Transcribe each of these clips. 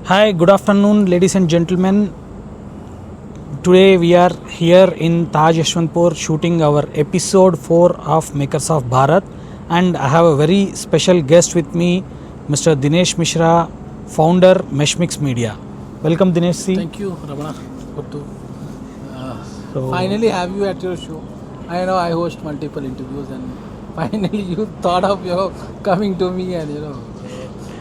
Hi, good afternoon, ladies and gentlemen. Today we are here in Taj Yashwantpur shooting our episode 4 of Makers of Bharat, and I have a very special guest with me, Mr. Dinesh Mishra, founder Meshmix Media. Welcome, Dinesh ji. Thank you, Ramana. Good to So- finally have you at your show. I know I host multiple interviews, and finally you thought of coming to me and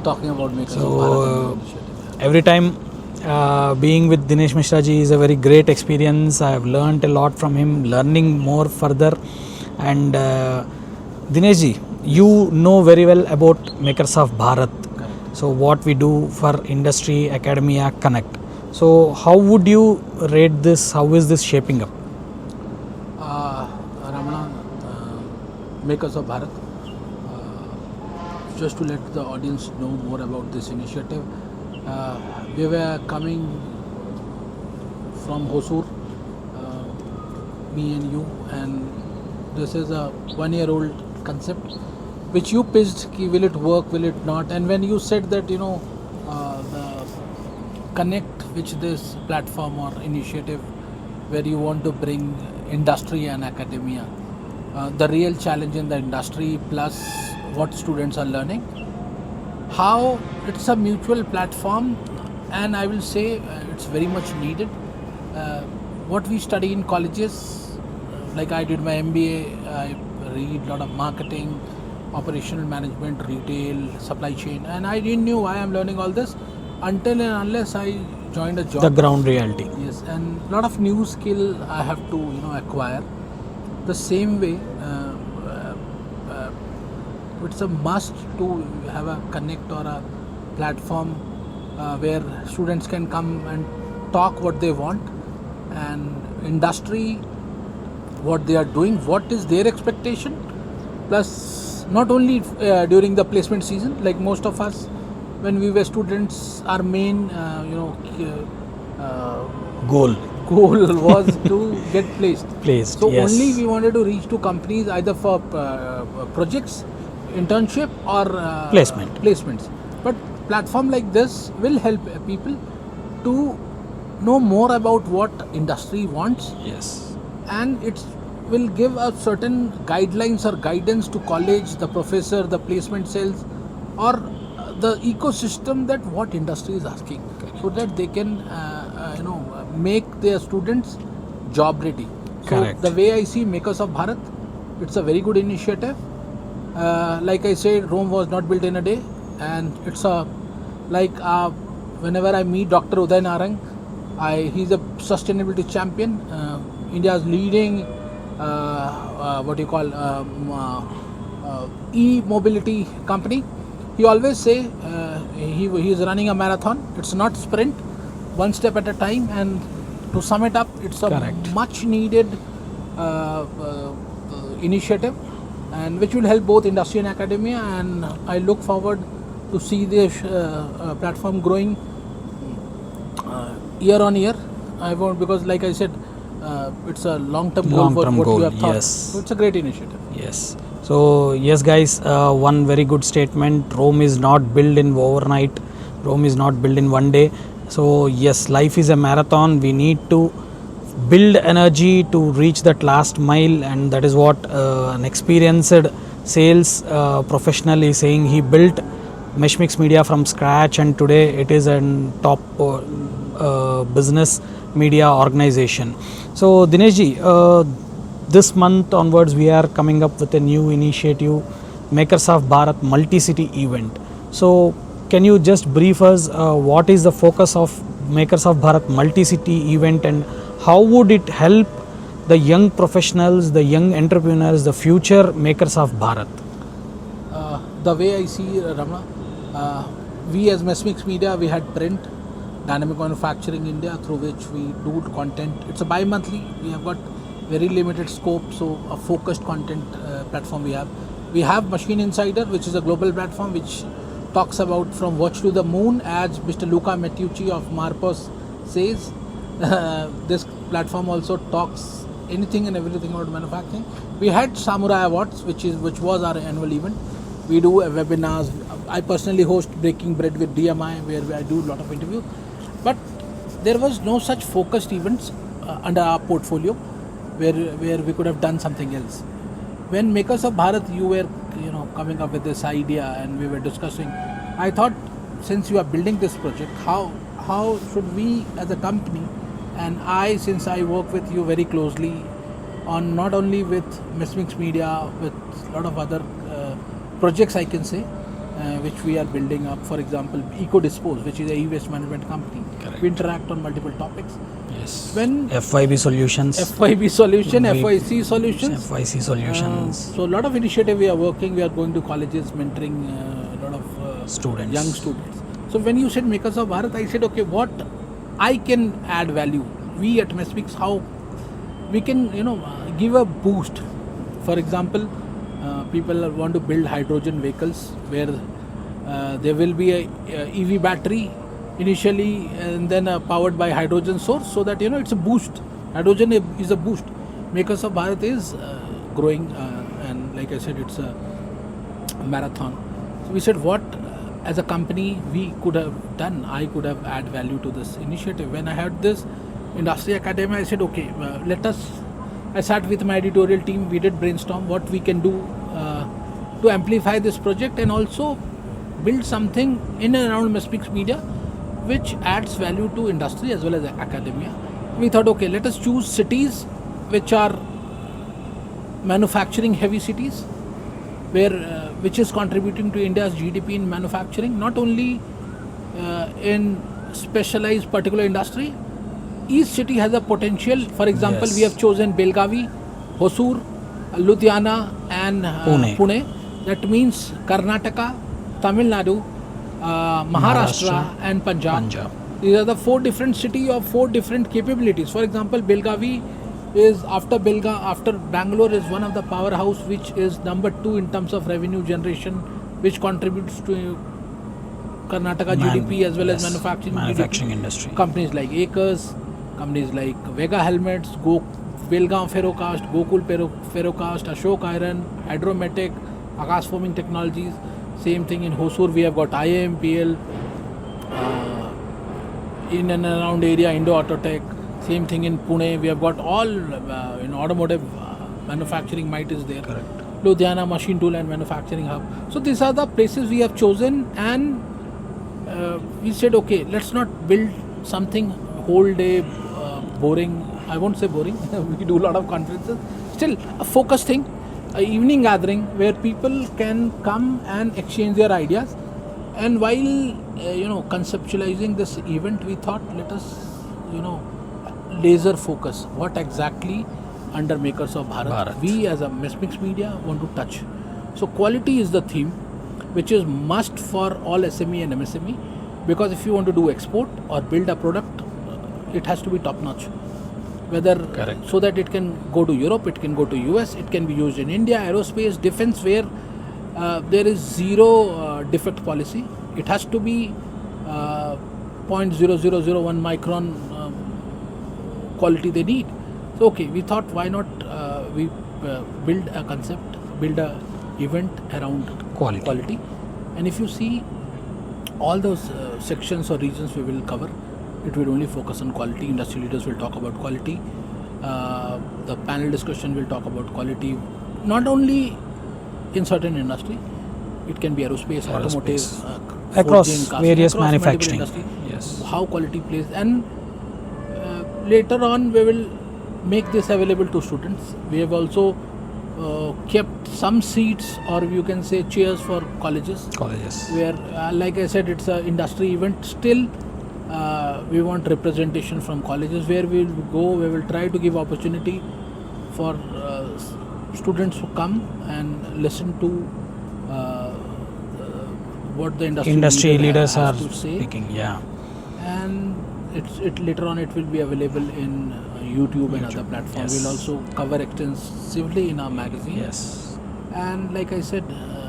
talking about Makers of Bharat initiative. Every time being with Dinesh Mishra ji is a very great experience. I have learnt a lot from him, learning more further. And Dinesh ji, you know very well about Makers of Bharat. Correct. So what we do for industry, academia, connect. So how would you rate this? How is this shaping up? Ramana, Makers of Bharat. Just to let the audience know more about this initiative, we were coming from Hosur, me and you, and this is a 1-year-old concept which you pitched, ki will it work, will it not, and when you said that the connect which this platform or initiative where you want to bring industry and academia, the real challenge in the industry plus what students are learning, how it's a mutual platform, and I will say it's very much needed. What we study in colleges, like I did my MBA, I read a lot of marketing, operational management, retail, supply chain, and I didn't know why I'm learning all this until and unless I joined a job. The ground reality. Yes, and a lot of new skill I have to acquire. The same way, it's a must to have a connect or a platform where students can come and talk what they want, and industry what they are doing, what is their expectation, plus not only during the placement season, like most of us when we were students, our main Goal. was to get placed. So yes. only we wanted to reach to companies either for projects, internship or placements. But platform like this will help people to know more about what industry wants, Yes. and it will give a certain guidelines or guidance to college, the professor, the placement cells, or the ecosystem that what industry is asking, so that they can make their students job ready. Correct. So the way I see Makers of Bharat, it's a very good initiative. Like I said, Rome was not built in a day, and it's whenever I meet Dr. Uday Narang, he's a sustainability champion, India's leading e-mobility company. He always say he is running a marathon. It's not sprint, one step at a time. And to sum it up, it's a Correct. much needed initiative, and which will help both industry and academia. And I look forward to see this platform growing year on year. I won't, because like I said, it's a long-term goal. Long-term what goal, you have thought. yes. So it's a great initiative. Yes. So yes, guys, one very good statement. Rome is not built in overnight. Rome is not built in one day. So yes, life is a marathon. We need to build energy to reach that last mile, and that is what an experienced sales professional is saying. He built Meshmix Media from scratch, and today it is a top business media organization. So Dinesh ji, this month onwards we are coming up with a new initiative, Makers of Bharat multi-city event. So can you just brief us what is the focus of Makers of Bharat multi-city event, and how would it help the young professionals, the young entrepreneurs, the future makers of Bharat? The way I see, Ramana, we as Meshmix Media, we had print, Dynamic Manufacturing India, through which we do content. It's a bi-monthly. We have got very limited scope, so a focused content platform we have. We have Machine Insider, which is a global platform which talks about from watch to the moon, as Mr. Luca Mattiucci of Marpos says. This platform also talks anything and everything about manufacturing. We had Samurai Awards, which was our annual event. We do webinars, I personally host Breaking Bread with DMI, where I do a lot of interviews. But there was no such focused events under our portfolio where we could have done something else. When Makers of Bharat, you were coming up with this idea and we were discussing, I thought, since you are building this project, how should we as a company, and since I work with you very closely on not only with Meshmix Media, with a lot of other projects, I can say, which we are building up. For example, Eco Dispose, which is a e-waste management company. Correct. We interact on multiple topics. Yes. When FYB solutions. FYB solution, FYC solutions. FYC solutions. So a lot of initiative we are working. We are going to colleges, mentoring a lot of Students. young students. So when you said Makers of Bharat, I said, okay, what I can add value. We at Meshmix, how we can give a boost. For example, people want to build hydrogen vehicles where there will be a EV battery initially and then powered by hydrogen source, so that it's a boost. Hydrogen is a boost. Makers of Bharat is growing, and like I said, it's a marathon. So we said, what as a company we could have done. I could have add value to this initiative. When I had this industry academy, I said, okay, I sat with my editorial team. We did brainstorm what we can do to amplify this project and also build something in and around Meshmix Media which adds value to industry as well as academia. We thought, okay, let us choose cities which are manufacturing heavy cities, which is contributing to India's GDP in manufacturing, not only in specialized particular industry. Each city has a potential. For example, Yes. we have chosen Belgavi, Hosur, Ludhiana and Pune. That means Karnataka, Tamil Nadu, Maharashtra and Punjab. These are the 4 different cities of 4 different capabilities. For example, Belgavi is after Bangalore is one of the powerhouse, which is number 2 in terms of revenue generation, which contributes to Karnataka GDP as well as manufacturing GDP. Industry. Companies like Acres, companies like Vega Helmets, Belgaum Ferrocast, Gokul Ferrocast, Ashok Iron, Hydromatic, Akash Foaming Technologies. Same thing in Hosur, we have got IAMPL, in and around area Indo Autotech. Same thing in Pune, we have got all in automotive manufacturing might is there. Correct. Ludhiana Machine Tool and Manufacturing Hub. So these are the places we have chosen, and we said, okay, let's not build something whole day boring. I won't say boring. We do a lot of conferences. Still a focused thing, a evening gathering where people can come and exchange their ideas. And while conceptualizing this event, we thought, let us laser focus what exactly under Makers of Bharat we as a Meshmix Media want to touch. So quality is the theme, which is must for all SME and MSME, because if you want to do export or build a product, it has to be top notch. Whether so that it can go to Europe, it can go to US, it can be used in India, aerospace, defense, where there is zero defect policy. It has to be 0.0001 micron quality they need. So okay, we thought, why not we build a concept, build a event around quality. And if you see all those sections or regions we will cover, it will only focus on quality. Industry leaders will talk about quality. The panel discussion will talk about quality, not only in certain industry. It can be aerospace, automotive, across various across manufacturing. Yes. How quality plays, and later on we will make this available to students. We have also kept some seats, or you can say chairs, for colleges. Where, like I said, it's an industry event. Still, we want representation from colleges. Where we will go, we will try to give opportunity for students to come and listen to what the industry leaders are speaking. And it later on it will be available in YouTube and other platforms. We'll also cover extensively in our magazine. And like I said,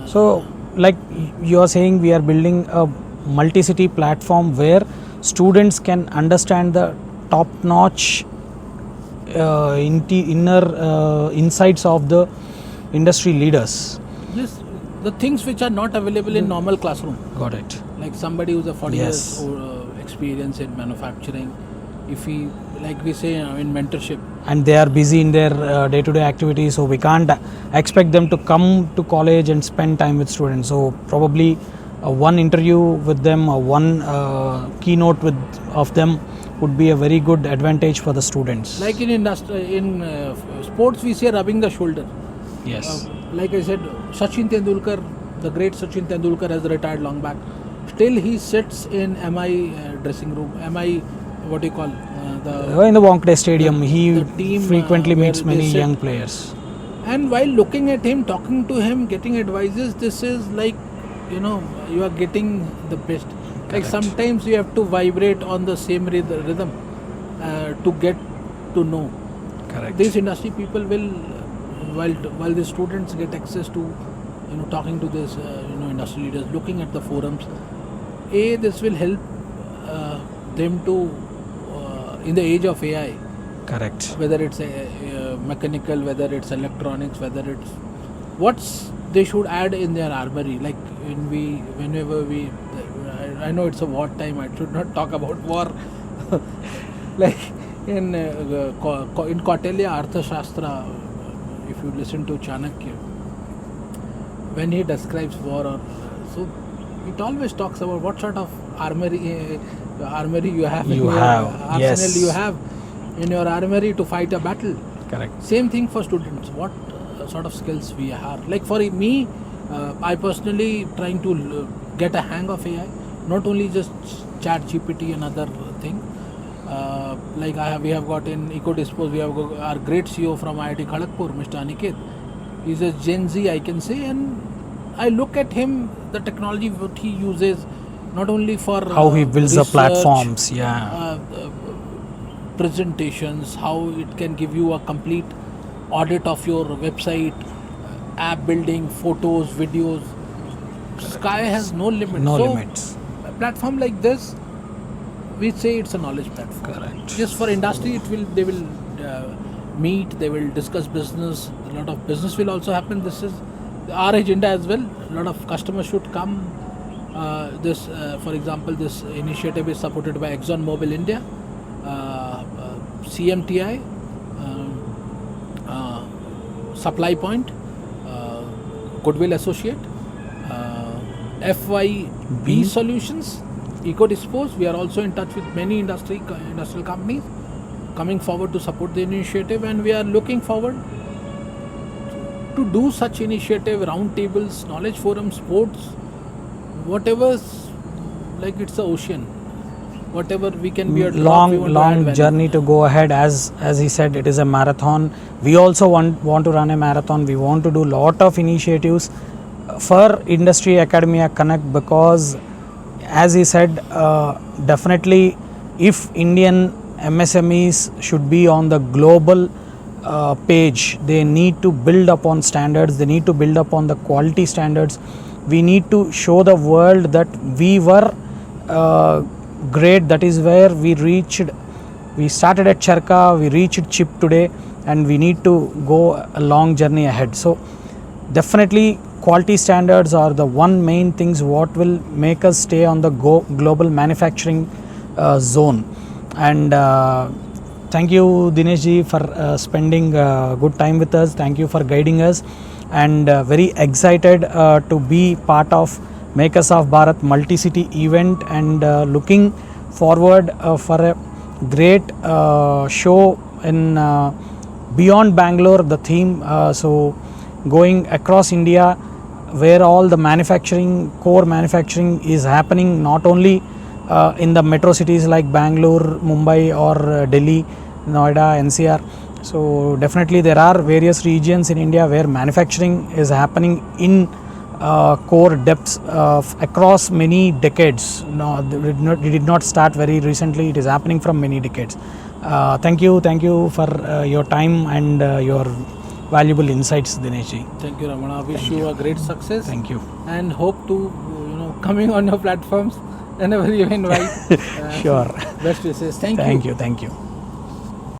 so like you are saying, we are building a multi-city platform where students can understand the top-notch inner insights of the industry leaders. Yes, the things which are not available in normal classroom. Got it. Like somebody who's a 40 Yes. years experience in manufacturing, if he, like we say in mentorship, And they are busy in their day-to-day activities, so we can't expect them to come to college and spend time with students. So probably one interview with them, one keynote of them would be a very good advantage for the students. like in industry, in sports we say rubbing the shoulder. Yes. Like I said, Sachin Tendulkar, the great Sachin Tendulkar has retired long back. Still he sits in MI dressing room, MI, what do you call In the Wankhede Stadium, he the team, frequently where meets they many sit. young players. And while looking at him, talking to him, getting advices, this is like, you are getting the best. Like Correct. sometimes you have to vibrate on the same rhythm to get to know. Correct. These industry people will, while the students get access to, talking to this, industry leaders, looking at the forums, this will help them to, in the age of AI, Correct. whether it's mechanical, whether it's electronics, whether it's what's they should add in their armory. Like whenever we, I know it's a war time. I should not talk about war. Like in Kautilya Arthashastra, if you listen to Chanakya, when he describes war, so it always talks about what sort of armory you have in You your have, arsenal yes. you have in your armory to fight a battle. Correct. Same thing for students. What sort of skills we have? Like for me, I personally trying to get a hang of AI, not only just Chat GPT and other thing. Like we have got in EcoDispose, we have got our great CEO from IIT Kharagpur, Mr. Aniket. He's a Gen Z, I can say, and I look at him, the technology what he uses, not only for How he builds the research, platforms, yeah. presentations, how it can give you a complete audit of your website, app building, photos, videos. Sky has no limit. No So, limits. a platform like this, we say it's a knowledge platform. Correct. Just for industry, they will meet, they will discuss business. A lot of business will also happen. This is our agenda as well. A lot of customers should come. For example, this initiative is supported by ExxonMobil India, CMTI, Supply Point, Goodwill Associate, FYB Solutions, EcoDispose. We are also in touch with many industrial companies coming forward to support the initiative, and we are looking forward to do such initiative, roundtables, knowledge forums, sports, whatever. Like it's the ocean. Whatever we can be a drop, we want to add long value. journey to go ahead. As he said, it is a marathon. We also want to run a marathon. We want to do lot of initiatives for Industry Academia Connect, because as he said, definitely if Indian MSMEs should be on the global page, they need to build upon standards, they need to build upon the quality standards. We need to show the world that we were great. That is where we reached. We started at Charka, we reached chip today, and we need to go a long journey ahead. So definitely quality standards are the one main things what will make us stay on the global manufacturing zone. And thank you, Dinesh ji, for spending good time with us. Thank you for guiding us, and very excited to be part of Makers of Bharat multi-city event, and looking forward for a great show in beyond Bangalore, the theme. So going across India, where all the core manufacturing is happening, not only in the metro cities like Bangalore, Mumbai or Delhi, Noida, NCR. So definitely there are various regions in India where manufacturing is happening in core depths across many decades. No, it did not start very recently. It is happening from many decades. Thank you for your time and your valuable insights, Dinesh ji. Thank you, Ramana. Wish you a great success. Thank you. And hope to coming on your platforms whenever you invite. Sure. Best wishes. Thank you. Thank you.